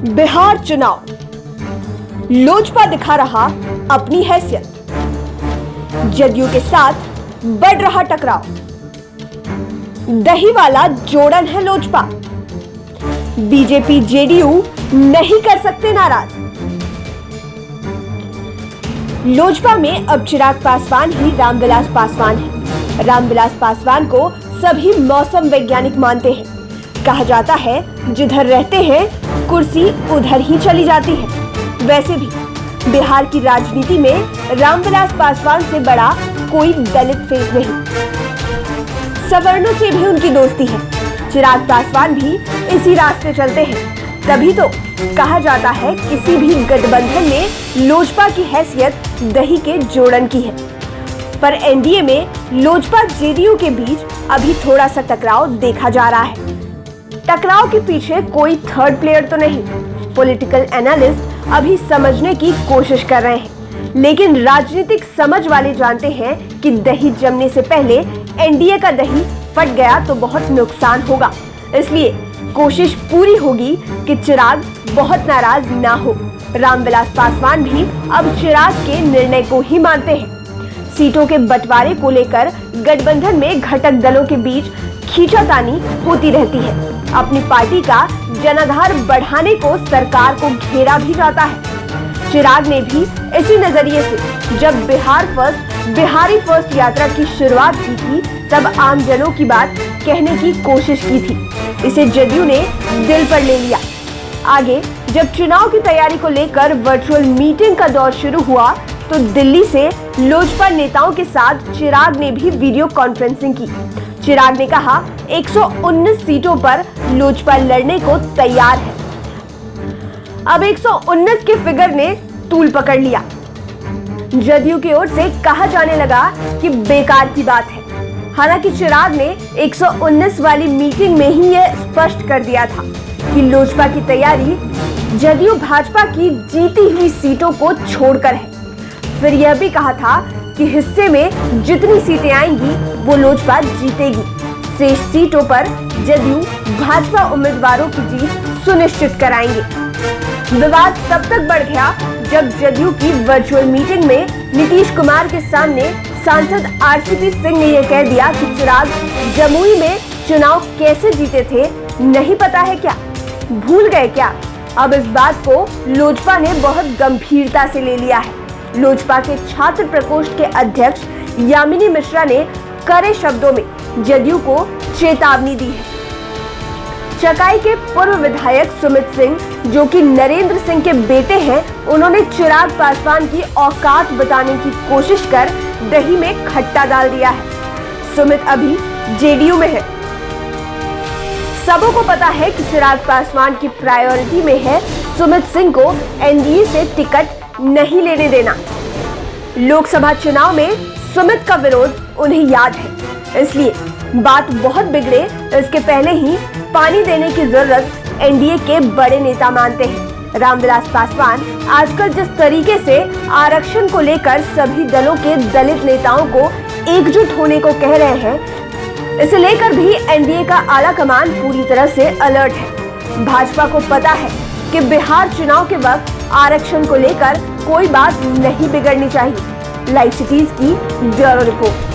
बिहार चुनाव, लोजपा दिखा रहा अपनी हैसियत, जदयू के साथ बढ़ रहा टकराव, दही वाला जोड़न है लोजपा, बीजेपी जेडीयू नहीं कर सकते नाराज। लोजपा में अब चिराग पासवान ही रामविलास पासवान है। रामविलास पासवान को सभी मौसम वैज्ञानिक मानते हैं। कहा जाता है जिधर रहते हैं कुर्सी उधर ही चली जाती है। वैसे भी बिहार की राजनीति में रामविलास पासवान से बड़ा कोई दलित फेस नहीं। सवर्णों से भी उनकी दोस्ती है। चिराग पासवान भी इसी रास्ते चलते हैं। तभी तो कहा जाता है किसी भी गठबंधन में लोजपा की हैसियत दही के जोड़न की है। पर एनडीए में लोजपा जेडीयू के बीच अभी थोड़ा सा टकराव देखा जा रहा है। टकराव के पीछे कोई थर्ड प्लेयर तो नहीं। पॉलिटिकल एनालिस्ट अभी समझने की कोशिश कर रहे हैं, लेकिन राजनीतिक समझ वाले जानते हैं कि दही जमने से पहले एनडीए का दही फट गया तो बहुत नुकसान होगा। इसलिए कोशिश पूरी होगी कि चिराग बहुत नाराज ना हो। रामविलास पासवान भी अब चिराग के निर्णय को ही मानते हैं। सीटों के बंटवारे को लेकर गठबंधन में घटक दलों के बीच खींचातानी होती रहती है। अपनी पार्टी का जनाधार बढ़ाने को सरकार को घेरा भी जाता है। चिराग ने भी इसी नजरिए से जब बिहारी फर्स्ट यात्रा की शुरुआत की थी, तब आमजनों की बात कहने की कोशिश की थी। इसे जदयू ने दिल पर ले लिया। आगे जब चुनाव की तैयारी को लेकर वर्चुअल मीटिंग का दौर शुरू हुआ, तो दिल्ली से लोजपा नेताओं के साथ चिराग ने भी वीडियो कॉन्फ्रेंसिंग की। चिराग ने कहा 119 सीटों पर लोजपा लड़ने को तैयार है। अब 119 के फिगर ने तूल पकड़ लिया। जदयू की ओर से कहा जाने लगा कि बेकार की बात है। हालांकि चिराग ने 119 वाली मीटिंग में ही यह स्पष्ट कर दिया था कि लोजपा की तैयारी जदयू भाजपा की जीती हुई सीटों को छोड़कर है। फिर यह भी कहा था कि हिस्से में जितनी सीटें आएंगी वो लोजपा जीतेगी। शेष सीटों पर जदयू भाजपा उम्मीदवारों की जीत सुनिश्चित कराएंगे। विवाद तब तक बढ़ गया जब जदयू की वर्चुअल मीटिंग में नीतीश कुमार के सामने सांसद आरसीपी सिंह ने यह कह दिया कि चिराग जमुई में चुनाव कैसे जीते थे नहीं पता है क्या, भूल गए क्या। अब इस बात को लोजपा ने बहुत गंभीरता से ले लिया है। लोजपा के छात्र प्रकोष्ठ के अध्यक्ष यामिनी मिश्रा ने कड़े शब्दों में जदयू को चेतावनी दी है। चकाई के पूर्व विधायक सुमित सिंह, जो कि नरेंद्र सिंह के बेटे हैं, उन्होंने चिराग पासवान की औकात बताने की कोशिश कर दही में खट्टा डाल दिया है। सुमित अभी जेडीयू में है। सबों को पता है कि चिराग पासवान की प्रायोरिटी में है सुमित सिंह को एनडीए से टिकट नहीं लेने देना। लोकसभा चुनाव में सुमित का विरोध उन्हें याद है, इसलिए बात बहुत बिगड़े इसके पहले ही पानी देने की जरूरत एनडीए के बड़े नेता मानते हैं। रामविलास पासवान आजकल जिस तरीके से आरक्षण को लेकर सभी दलों के दलित नेताओं को एकजुट होने को कह रहे हैं, इसे लेकर भी एनडीए का आला कमान पूरी तरह से अलर्ट है। भाजपा को पता है कि बिहार चुनाव के वक्त आरक्षण को लेकर कोई बात नहीं बिगड़नी चाहिए। लाइव सिटीज की ब्यूरो रिपोर्ट।